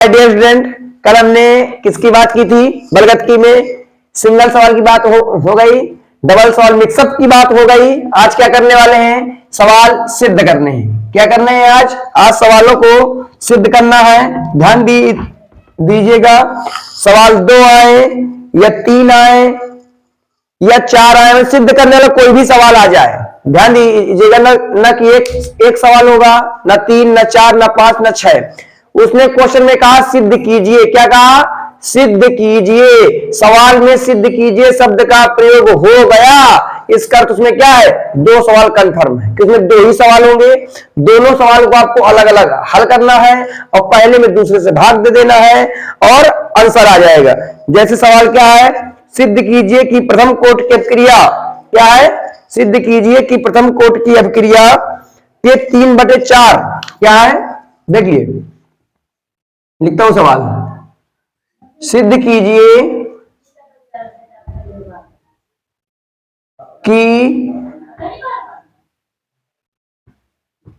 Dear student, कल हमने किसकी बात की थी? बलगत में सिंगल सवाल की बात हो गई, डबल सवाल मिक्सअप की बात हो गई। आज क्या करने वाले हैं? सवाल सिद्ध करने हैं। क्या करने हैं आज सवालों को सिद्ध करना है। ध्यान दीजिएगा। सवाल 2 आए या 3 आए या 4 आए, सिद्ध करने वाला कोई भी सवाल आ जाए, ध्यान दीजिएगा। न कि एक सवाल होगा, न 3, न 4, न 5, न 6। उसने क्वेश्चन में कहा सिद्ध कीजिए। क्या कहा? सिद्ध कीजिए। सवाल में सिद्ध कीजिए शब्द का प्रयोग हो गया, इसका अर्थ उसमें क्या है? 2 सवाल कंफर्म है कि उसमें 2 ही सवाल होंगे। दोनों सवाल को आपको अलग अलग हल करना है और पहले में दूसरे से भाग दे देना है और आंसर आ जाएगा। जैसे सवाल क्या है? सिद्ध कीजिए कि प्रथम कोटि की अपक्रिया क्या है? सिद्ध कीजिए कि प्रथम कोटि की अपक्रिया के 3/4 क्या है? देखिए, लिखता हूं सवाल। सिद्ध कीजिए कि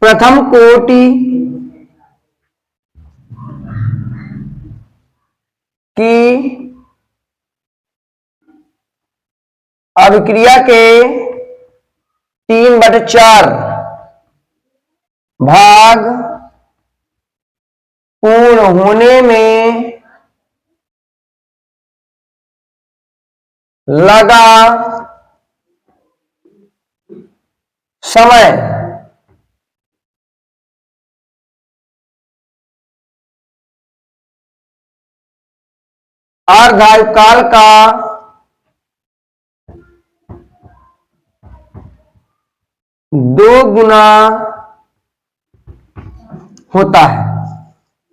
प्रथम कोटि की अभिक्रिया के 3/4 भाग पूर्ण होने में लगा समय अर्धायुकाल का 2 गुना होता है।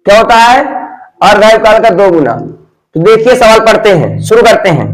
क्या होता है? अर्धायुकाल का 2 गुना। तो देखिए सवाल पढ़ते हैं, शुरू करते हैं।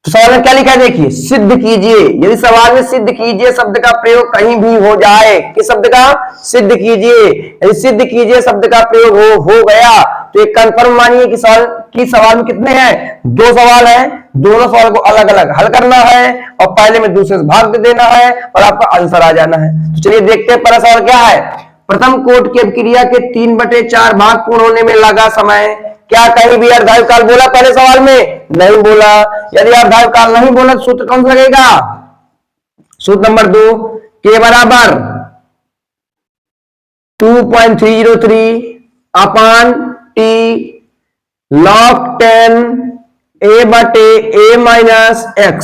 तो सवाल में क्या लिखा है? देखिए, सिद्ध कीजिए। यदि सवाल में सिद्ध कीजिए शब्द का प्रयोग कहीं भी हो जाए, किस शब्द का? सिद्ध कीजिए। यदि सिद्ध कीजिए शब्द का प्रयोग हो गया तो एक कंफर्म मानिए कि सवाल में कितने हैं? 2 सवाल हैं। दोनों सवाल को अलग अलग हल करना है और पहले में दूसरे से भाग दे देना है और आपका आंसर आ जाना है। तो चलिए देखते हैं पहला सवाल क्या है। प्रथम कोटि की अपक्रिया के 3/4 भाग पूर्ण होने में लगा समय। क्या कहीं भी अर्धायुकाल बोला पहले सवाल में? नहीं बोला। यदि अर्धायुकाल नहीं बोला तो सूत्र कौन सा लगेगा? सूत्र नंबर 2, के बराबर 2.303 अपान टी log 10 a/a-x।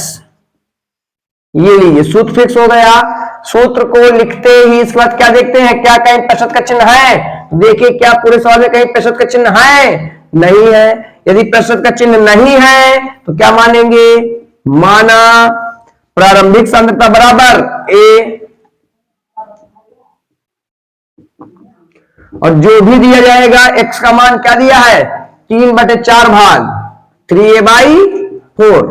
ये लीजिए, सूत्र फिक्स हो गया। सूत्र को लिखते ही इसके बाद क्या देखते हैं? क्या कहीं प्रतिशत का चिन्ह है? देखिए, क्या पूरे सवाल में कहीं प्रतिशत का चिन्ह है? नहीं है। यदि प्रतिशत का चिन्ह नहीं है तो क्या मानेंगे? माना प्रारंभिक सांद्रता बराबर a, और जो भी दिया जाएगा x का मान क्या दिया है? 3/4 भाग 3a/4।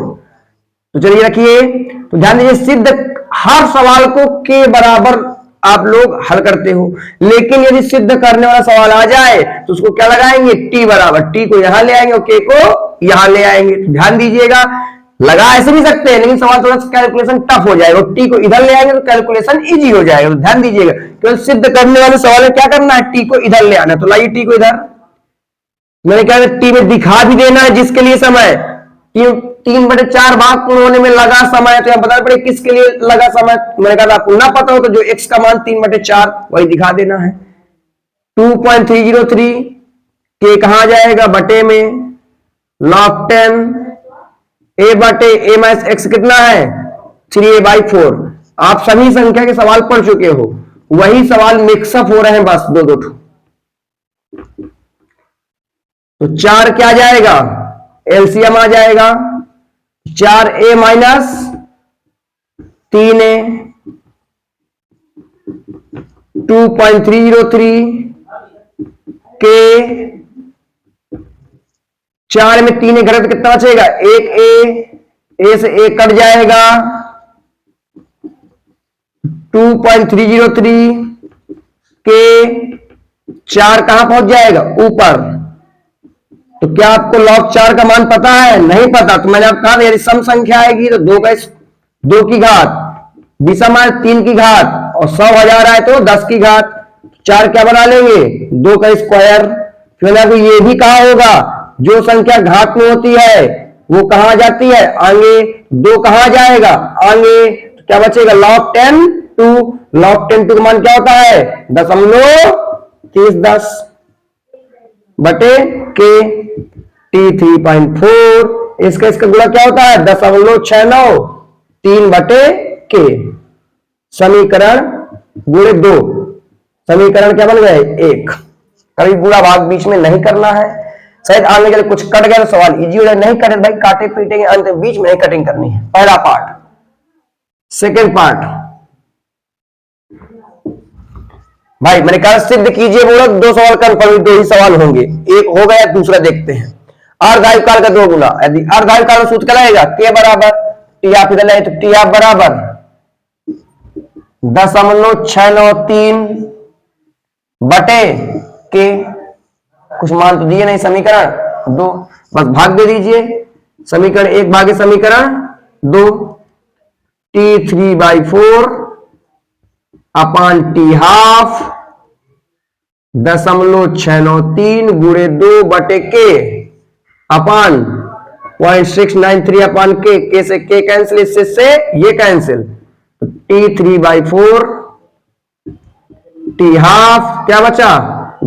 तो चलिए रखिए। तो ध्यान दीजिए, सिद्ध हर सवाल को के बराबर आप लोग हल करते हो, लेकिन यदि सिद्ध करने वाला सवाल आ जाए तो उसको क्या लगाएंगे? टी बराबर। टी को यहां ले आएंगे और के को यहां ले आएंगे। तो ध्यान दीजिएगा, लगा ऐसे भी सकते हैं लेकिन सवाल थोड़ा सा कैलकुलेशन टफ हो जाएगा। टी को इधर ले आएंगे तो कैलकुलेशन इजी हो जाएगा। तो ध्यान दीजिएगा, केवल सिद्ध करने वाले सवाल में क्या करना है? टी को इधर ले आना। तो लाइए टी को इधर, मैंने कहा टी में दिखा भी देना है जिसके लिए समय 3/4 भाग पूर्ण होने में लगा समय। तो यहां बता पड़े किसके लिए लगा समय। मैंने कहा आपको ना पता हो तो जो x का मान 3/4 वही दिखा देना है। 2.303 के कहां जाएगा? बटे में log 10 a/a-x कितना है? 3a/4। आप सभी संख्या के सवाल पढ़ चुके हो, वही सवाल मिक्सअप हो रहे हैं बस 2-2। तो 4 क्या जाएगा? एलसीएम आ जाएगा 4a माइनस 3a। 2.303 के 4 में 3 घटक कितना बचेगा? 1a से 1 कट जाएगा। 2.303 के 4 कहां पहुंच जाएगा? ऊपर। तो क्या आपको log 4 का मान पता है? नहीं पता। तो मैंने आपको कहा यदि सम संख्या आएगी तो 2 की घात, विषम आए 3 की घात और 100,000 आए तो 10 की घात। 4 क्या बना लेंगे? 2 का स्क्वायर। फिर आपको ये भी कहा होगा जो संख्या घात में होती है वो कहां जाती है, आगे। 2 कहां जाएगा, आगे। तो क्या बचेगा, log 10 टू, log 10 टू का मान क्या होता है, 0.3010 बटे के T3.4। इसका गुणा क्या होता है, 0.69 3 बटे के। समीकरण गुणे 2, समीकरण क्या बन गए, 1। कभी गुणा भाग बीच में नहीं करना है, शायद आने के लिए कुछ कट गया तो सवाल इजी हो जाए, नहीं कटे भाई काटे पीटेंगे, अंत बीच में कटिंग करनी है। पहला पार्ट। सेकेंड पार्ट भाई मैंने कहा सिद्ध कीजिए, बोला 2 सवाल कंफर्म, 2 ही सवाल होंगे, एक हो गया दूसरा देखते हैं। अर्धायुकाल का 2 गुना, यदि अर्धायुकाल का सूत्र क्या लगेगा, के बराबर टी आप इधर लाए तो टी आप बराबर 0.693 बटे के, कुछ मान तो दिए नहीं, समीकरण 2, बस भाग दे दीजिए। समीकरण 1 भागे समीकरण 2, T3/4 अपान टी हाफ 0.693 गुणे 2 बटे के अपान 0.693 अपान के से के कैंसिल, इससे ये कैंसिल, T3/4 टी हाफ क्या बचा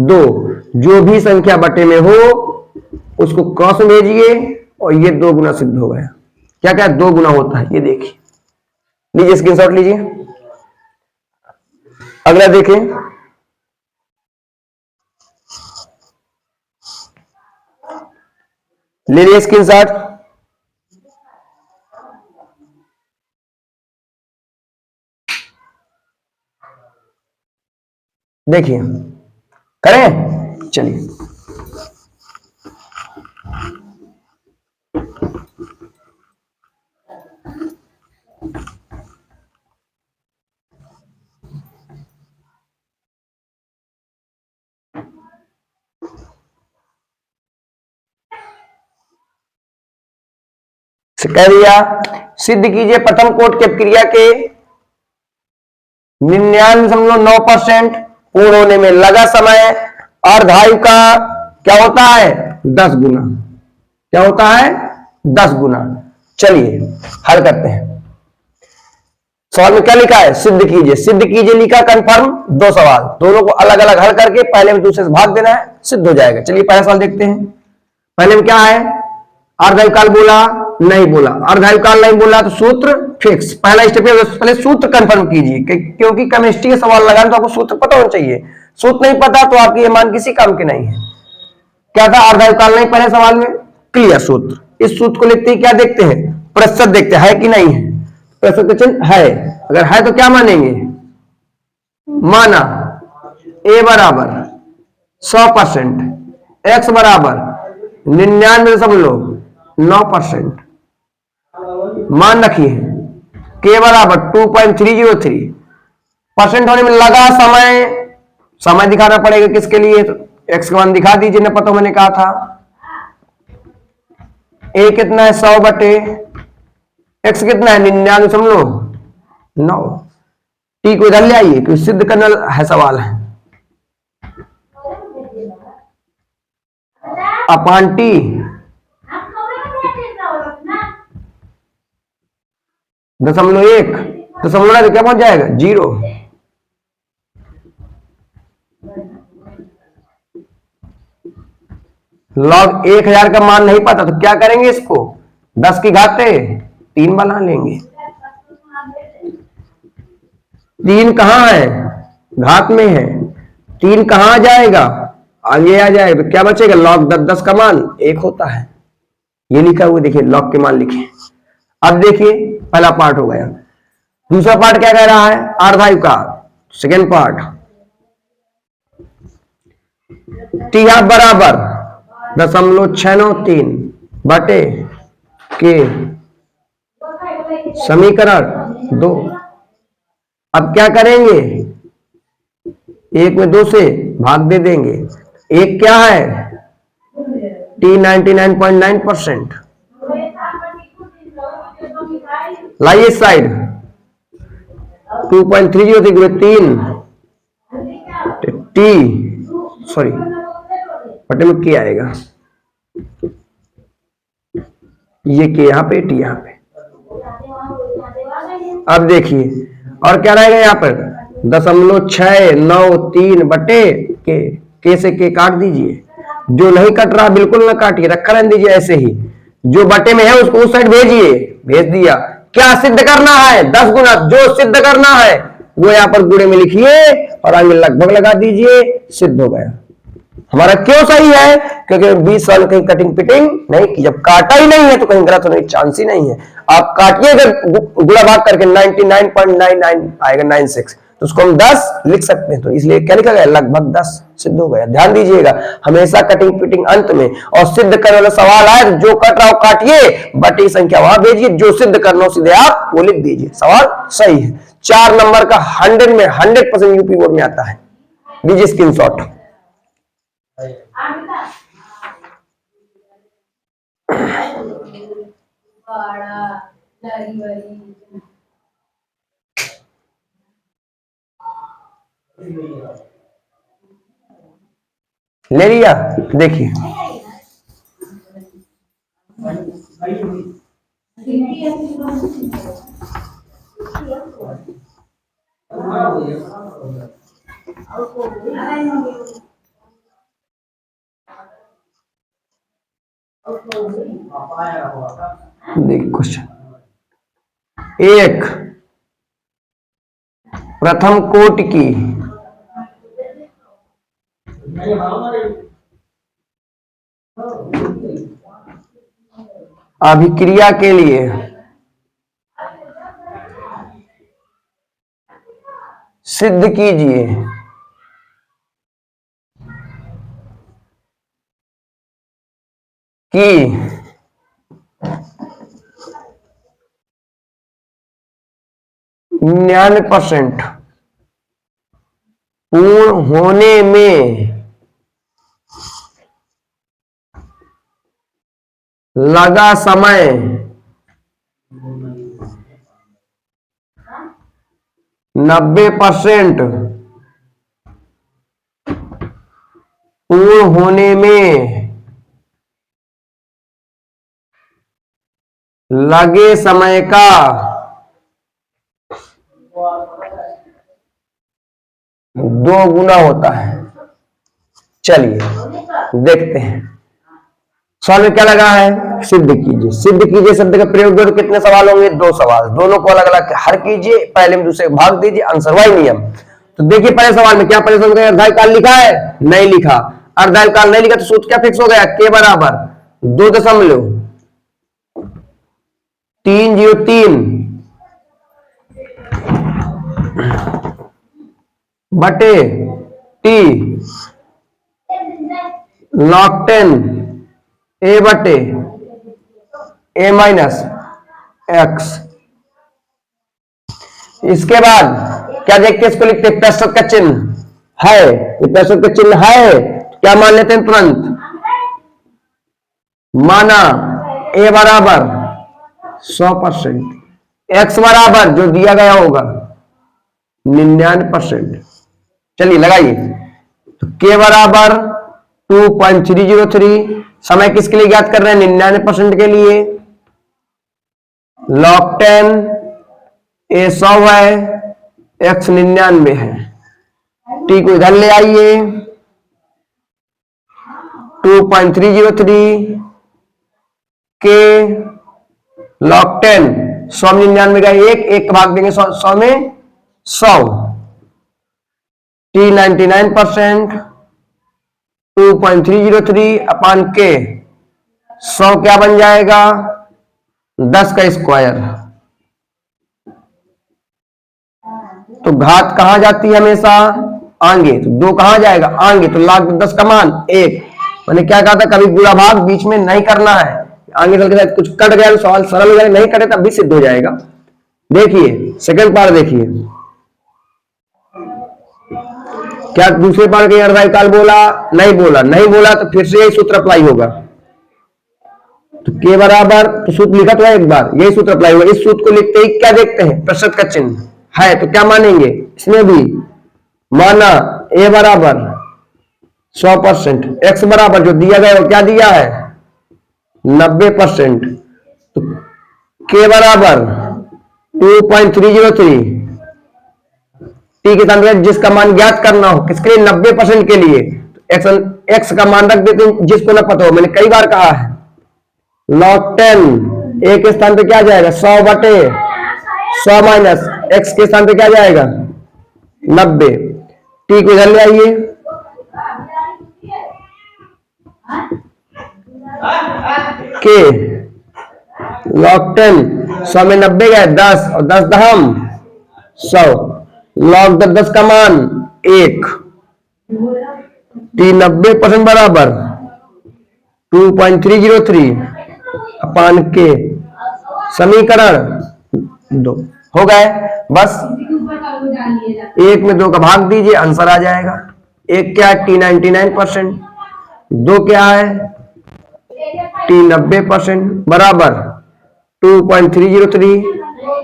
2, जो भी संख्या बटे में हो उसको क्रॉस में भेजिए और ये 2 गुना सिद्ध हो गया। क्या क्या 2 गुना होता है, ये देखिए, लीजिए स्क्रीनशॉट लीजिए। अगला देखिए, ले लीजिए स्क्रीनशॉट। देखिए करें, चलिए कह दिया सिद्ध कीजिए प्रथम कोट की क्रिया के 99.9% पूर्ण होने में लगा समय अर्धायु का क्या होता है, 10 गुना। क्या होता है, 10 गुना। चलिए हल करते हैं। सवाल में क्या लिखा है, सिद्ध कीजिए। सिद्ध कीजिए लिखा, कंफर्म 2 सवाल, दोनों को अलग अलग हल करके पहले में दूसरे से भाग देना है, सिद्ध हो जाएगा। चलिए पहला सवाल देखते हैं। पहले में क्या है, अर्धायुकाल बोला नहीं बोला, अर्धायुकाल नहीं बोला तो सूत्र फिक्स। पहला स्टेप पहले सूत्र कंफर्म कीजिए, क्योंकि केमिस्ट्री के सवाल लगाने तो आपको सूत्र पता होना चाहिए। सूत्र नहीं पता तो आपके ये मान किसी काम के नहीं है। क्या था, अर्धायुकाल नहीं, पहले सवाल में क्लियर सूत्र। इस सूत्र को लिखते ही क्या देखते हैं, प्रतिशत देखते हैं है कि नहीं है। प्रतिशत का चिन्ह है, अगर है तो क्या मानेंगे, माना ए बराबर 100%, एक्स बराबर 99.9%, मान रखिए के बराबर 2.303। परसेंट होने में लगा समय, समय दिखाना पड़ेगा किसके लिए, तो एक्स का मान दिखा दीजिए ना, पता मैंने कहा था ए कितना है 100 बटे एक्स कितना है 99.9। टी को इधर ले आइए क्योंकि सिद्ध करना है सवाल है, अपान टी 0.1, 0.9 क्या पहुंच जाएगा 0। लॉग 1000 का मान नहीं पता तो क्या करेंगे, इसको 10 की घाते 3 बना लेंगे। 3 कहां है, घात में है, 3 कहां जाएगा, आगे आ जाएगा, तो क्या बचेगा, लॉग 10 का मान 1 होता है। ये लिखा हुआ देखिए, लॉग के मान लिखे। अब देखिए पहला पार्ट हो गया, दूसरा पार्ट क्या कह रहा है, अर्धायुकाल। सेकेंड पार्ट, टी हाफ बराबर 0.693 बटे के समीकरण 2। अब क्या करेंगे, 1 में 2 से भाग दे देंगे। एक क्या है, टी 99.9%, लाइए साइड 2.303 टी, सॉरी बटे में के आएगा, ये के यहाँ पे, टी यहाँ पे। अब देखिए और क्या रहेगा यहाँ पर 0.693 बटे के से के काट दीजिए। जो नहीं कट रहा बिल्कुल ना काटिए, रखा रहने दीजिए ऐसे ही। जो बटे में है उसको उस साइड भेजिए, भेज दिया। क्या सिद्ध करना है? 10 गुना। जो सिद्ध करना है वो यहाँ पर गुणे में लिखिए और आगे लगभग लगा दीजिए, सिद्ध हो गया। हमारा क्यों सही है? क्योंकि 20 साल कहीं कटिंग पिटिंग नहीं की। जब काटा ही नहीं है तो कहीं गलत होने की चांस ही नहीं है। आप काटिए अगर गुणा भाग करके 99.99 आएगा 96, तो उसको हम 10 लिख सकते हैं। तो इसलिए क्या लिखा गया? लगभग 10 सिद्ध हो गया। ध्यान दीजिएगा हमेशा कटिंग पिटिंग अंत में। और सिद्ध करने वाला सवाल आए जो कट रहा हो काटिए, बटी संख्या वहां भेजिए, जो सिद्ध करना हो सीधे आप वो लिख दीजिए। सवाल सही है। 4 नंबर का 100 में 100% यूपी बोर्ड में आता है। लीजिए स्क्रीनशॉट। ले लिया? देखिए देखिए क्वेश्चन एक, प्रथम कोटि की अभिक्रिया के लिए सिद्ध कीजिए कि 99% पूर्ण होने में लगा समय 90% पूर्ण होने में लगे समय का 2 गुना होता है। चलिए देखते हैं सवाल में क्या लगा है। सिद्ध कीजिए। सिद्ध कीजिए शब्द का प्रयोग करो। कितने सवाल होंगे? 2 सवाल। दोनों को अलग अलग हर कीजिए, पहले में दूसरे भाग दीजिए, आंसर वाई नियम। तो देखिए पहले सवाल में क्या, पहले सवाल अर्धाय काल लिखा है? नहीं लिखा। अर्धाय काल नहीं लिखा तो सूत्र क्या फिक्स हो गया? के बराबर 2.303 बटे टी log 10 ए बटे ए माइनस एक्स। इसके बाद क्या देखते हैं? इसको लिखते हैं प्रतिशत का चिन्ह है। ये प्रतिशत का चिन्ह है, क्या मान लेते हैं तुरंत? माना ए बराबर 100%, एक्स बराबर जो दिया गया होगा 99%। चलिए लगाइए। तो के बराबर 2.303। समय किसके लिए ज्ञात कर रहे हैं? 99% के लिए। log 10 ए 100 है, एक्स 99 है। टी को इधर ले आइए। 2.303 के log 10 100 में 99 का एक भाग देंगे 100 में 100। टी 99%, 2.303 अपान के 100 क्या बन जाएगा? 10 का स्क्वायर। तो घात कहां जाती है? हमेशा आगे। तो 2 कहां जाएगा? आगे। तो log 10 का मान 1। मैंने क्या कहा था? कभी गुणा भाग बीच में नहीं करना है। आगे चल के कुछ कट गया तो सवाल सरल हो जाएगा, नहीं कटे तब भी सिद्ध हो जाएगा। देखिए सेकंड पार्ट देखिए। क्या दूसरे पार्ट के अर्धाय काल बोला? नहीं बोला। नहीं बोला तो फिर से यही सूत्र अप्लाई होगा। तो के बराबर, तो सूत्र लिखा तो है एक बार, यही सूत्र अप्लाई होगा। इस सूत्र को लिखते ही क्या देखते हैं? प्रतिशत का चिन्ह है तो क्या मानेंगे? इसमें भी माना ए बराबर 100%। x बराबर जो दिया गया वो क्या दिया है 90%। तो k बराबर 2.303। t के साथ जिसका मान ज्ञात करना हो किसके लिए 90% के लिए x का मान रख देते हैं जिसको ना पता हो। मैंने कई बार कहा है log 10 a के स्थान पे क्या जाएगा 100/100 माइनस x के स्थान पे क्या जाएगा 90। t को इधर ले आइए k log 10 100 में 90 गए 10 और 10 दहम 100 log 10 का मान 1। t 90% बराबर 2.303 अपान के समीकरण 2 हो गए। बस 1 में 2 का भाग दीजिए आंसर आ जाएगा। 1 क्या है t 99%, 2 क्या है t 90% बराबर 2.303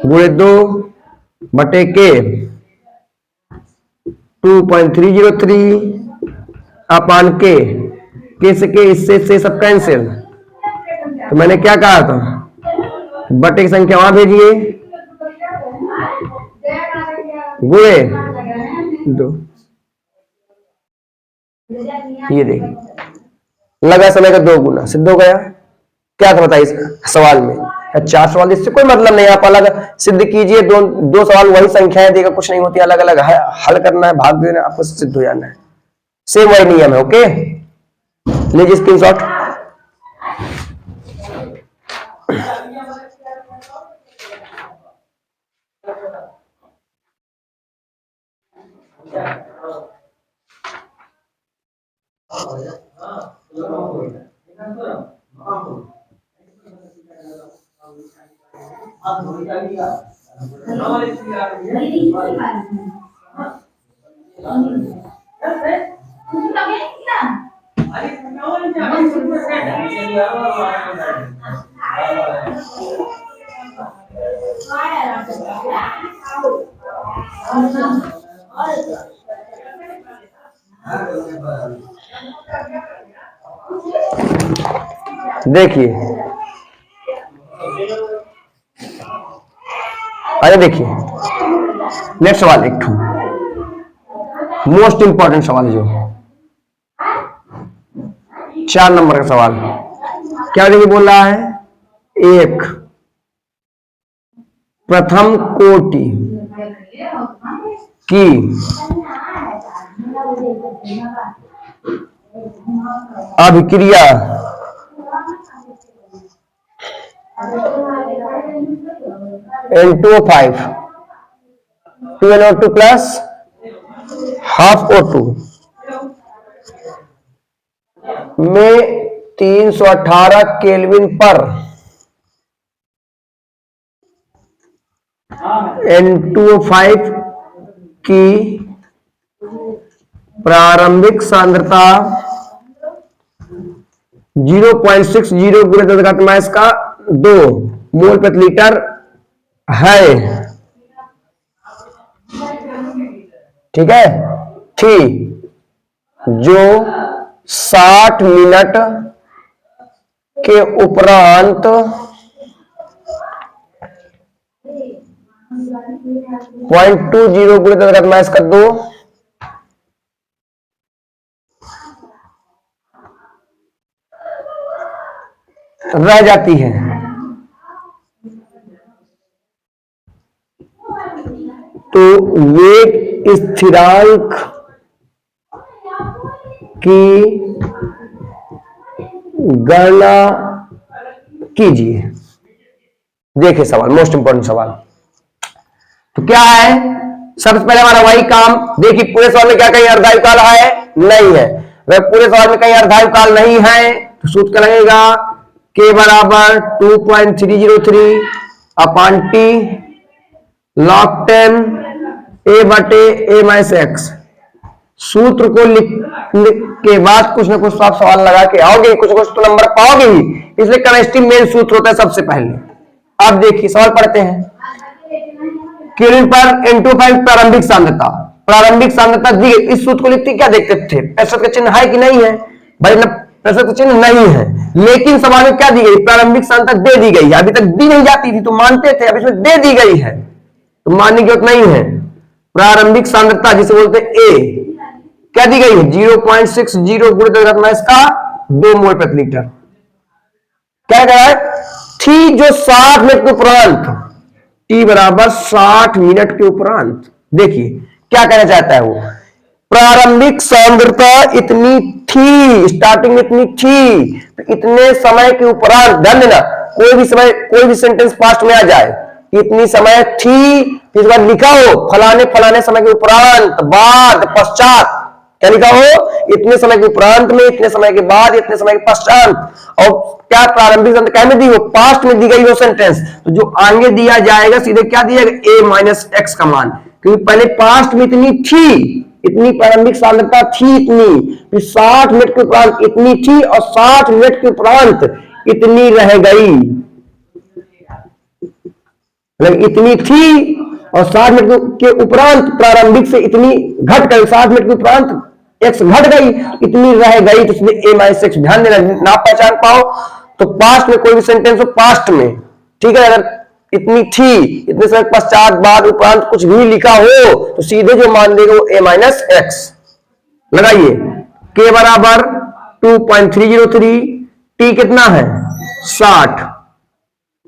गुणे 2 बटे के 2.303 अपान के से के इससे सब कैंसिल। तो मैंने क्या कहा था बटे की संख्या वहां भेजिए गुणे 2। ये देखिए लगा समय का 2 गुना सिद्ध हो गया। क्या था बताइए सवाल में 4 सवाल इससे कोई मतलब नहीं। आप अलग सिद्ध कीजिए दो सवाल वही संख्याएं देगा कुछ नहीं होती अलग अलग हल करना है भाग देना आपको सिद्ध हो जाना है। सेम वही नियम है। ओके लीजिए स्क्रीनशॉट। देखिए अरे देखिए नेक्स्ट सवाल एक मोस्ट इंपॉर्टेंट सवाल जो 4 नंबर का सवाल क्या देखिए बोल रहा है एक प्रथम कोटि की अभिक्रिया N2O5 2NO2 plus half O2 में 318 केल्विन पर N2O5 की प्रारंभिक सांद्रता 0.60 गुणे 10 का 2 मोल प्रति लीटर है। ठीक है थी जो 60 मिनट के उपरांत 0.20 गुणे 10 का 2 रह जाती है। तो वेग स्थिरांक की गणना कीजिए। देखिए सवाल मोस्ट इंपॉर्टेंट सवाल। तो क्या है सबसे पहले हमारा वही काम देखिए पूरे सवाल में क्या कहीं अर्धायु काल है नहीं है। वह पूरे सवाल में कहीं अर्धायु काल नहीं है तो सूत्र क्या लगेगा के बराबर 2.303 अपान टी log 10 a बटे a माइनस एक्स। सूत्र को लिख के बाद कुछ ना कुछ आप सवाल लगा के आओगे कुछ ना कुछ तो नंबर पाओगे ही इसलिए केमिस्ट्री मेन सूत्र होता है सबसे पहले। अब देखिए सवाल पढ़ते हैं केल्विन पर N2O5 प्रारंभिक सांद्रता प्रारंभिक सांद्रता दी गई, इस सूत्र को लिखते क्या देखते थे, प्रतिशत का चिन्ह है कि नहीं है भाई, प्रतिशत का चिन्ह नहीं है, लेकिन सवाल में क्या दी गई, प्रारंभिक सांद्रता दे दी गई है, अभी तक दी नहीं जाती थी तो मानते थे, अब इसमें दे दी गई है तो मानने की जरूरत नहीं है। प्रारंभिक सांद्रता जिसे बोलते ए क्या दी गई है, 0.60 गुणित का 2 मोल प्रति लीटर। क्या कह रहा है, थी जो 60 मिनट के उपरांत, टी बराबर 60 मिनट के उपरांत, देखिए क्या कहना चाहता है वो, प्रारंभिक सांद्रता इतनी थी, स्टार्टिंग में इतनी थी, तो इतने समय के उपरांत, ध्यान देना कोई भी समय कोई भी सेंटेंस पास्ट में आ जाए, इतनी समय थी, इस बार लिखा हो फलाने फलाने समय के उपरांत, बाद, पश्चात, क्या लिखा हो, इतने समय के उपरांत में, इतने समय के बाद, इतने समय के पश्चात, और क्या प्रारंभिक सांद्रता क्या में दी हो, पास्ट में दी गई वो सेंटेंस, तो जो आगे दिया जाएगा सीधे क्या दिया जाएगा, a माइनस एक्स का मान, क्योंकि पहले पास्ट में इतनी थी, इतनी प्रारंभिक सांद्रता थी इतनी, फिर 60 मिनट के उपरांत इतनी थी और 60 मिनट के उपरांत इतनी रह गई, इतनी थी और 60 मिनट के उपरांत प्रारंभिक से इतनी घट गई, 60 मिनट के उपरांत एक्स घट गई, इतनी रह गई, तो इसलिए a माइनस एक्स, ध्यान देना ना पहचान पाओ तो पास्ट में कोई भी सेंटेंस हो पास्ट में, ठीक है, अगर इतनी थी, इतने समय पश्चात, बाद, उपरांत कुछ भी लिखा हो तो सीधे जो मान देगा वो a माइनस एक्स। लगाइए k बराबर 2.303, t कितना है 60,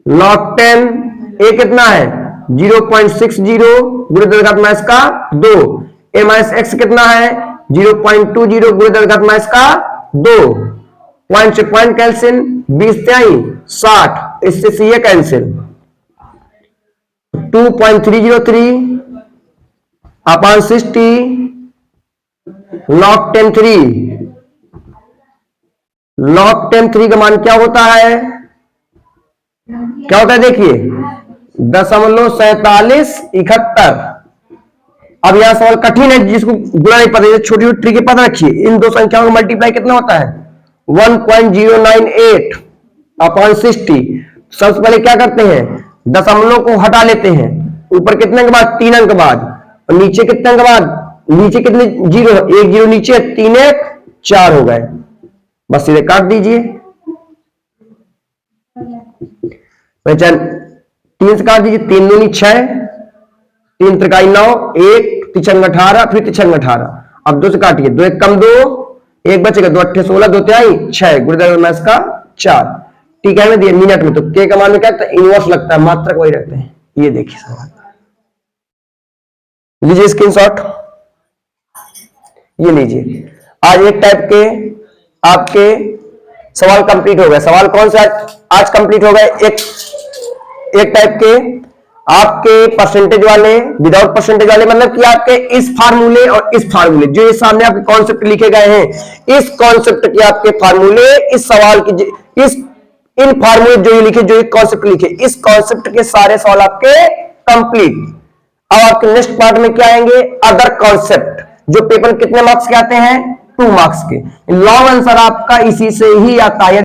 log 10, a कितना है 0.60 गुणित का 2, a माइनस एक्स कितना है 0.20 गुणित का 2, पॉइंट से पॉइंट कैंसिल, 20 60, इससे सी कैंसिल, 2.303 अपॉन 60 log 10 3, log 10 3 का मान क्या होता है, क्या होता है देखिए 0.4771। अब यहां सवाल कठिन है, जिसको गुणा नहीं पता, छोटी छोटी ट्रिक पता रखिए, इन दो संख्याओं का मल्टीप्लाई कितना होता है 1.098 अपॉन 60। सबसे पहले क्या करते हैं, दशमलव को हटा लेते हैं, ऊपर कितने के बाद 3 अंक बाद, और नीचे कितने के बाद, नीचे कितने जीरो, एक जीरो नीचे, 3 1 4 हो गए, बस सीधे काट दीजिए, पहचान 3 से काट दीजिए, 3 दूनी 6, 3 त्रिकाई 9, 1 तिछंग 18, फिर तिछंग 18, अब 2 से काटिए, 2 1 कम 2, 1 बचेगा, 2 8 16, 2 तिहाई 6 गुणित का 4, ठीक है, में दिया मिनट में, तो के का मान में क्या लगता है, इनवर्स लगता है, मात्रक वही रखते हैं। ये देखिए सवाल, लीजिए स्क्रीनशॉट, ये लीजिए, आज एक टाइप के आपके सवाल कंप्लीट हो गए। सवाल कौन सा आज कंप्लीट हो गए, एक टाइप के आपके परसेंटेज वाले, विदाउट परसेंटेज वाले, मतलब कि आपके इस फार्मूले और इस फार्मूले, जो ये सामने आपके कॉन्सेप्ट लिखे गए हैं, इस कॉन्सेप्ट के आपके फार्मूले, इस सवाल की इस इन फार्मूले जो ये लिखे, जो एक कॉन्सेप्ट लिखे, इस कॉन्सेप्ट के सारे सवाल आपके कंप्लीट। अब आपके नेक्स्ट पार्ट में क्या आएंगे, अदर कॉन्सेप्ट, जो पेपर कितने मार्क्स के आते हैं 2 मार्क्स के। लॉन्ग आंसर आपका इसी से ही आता है।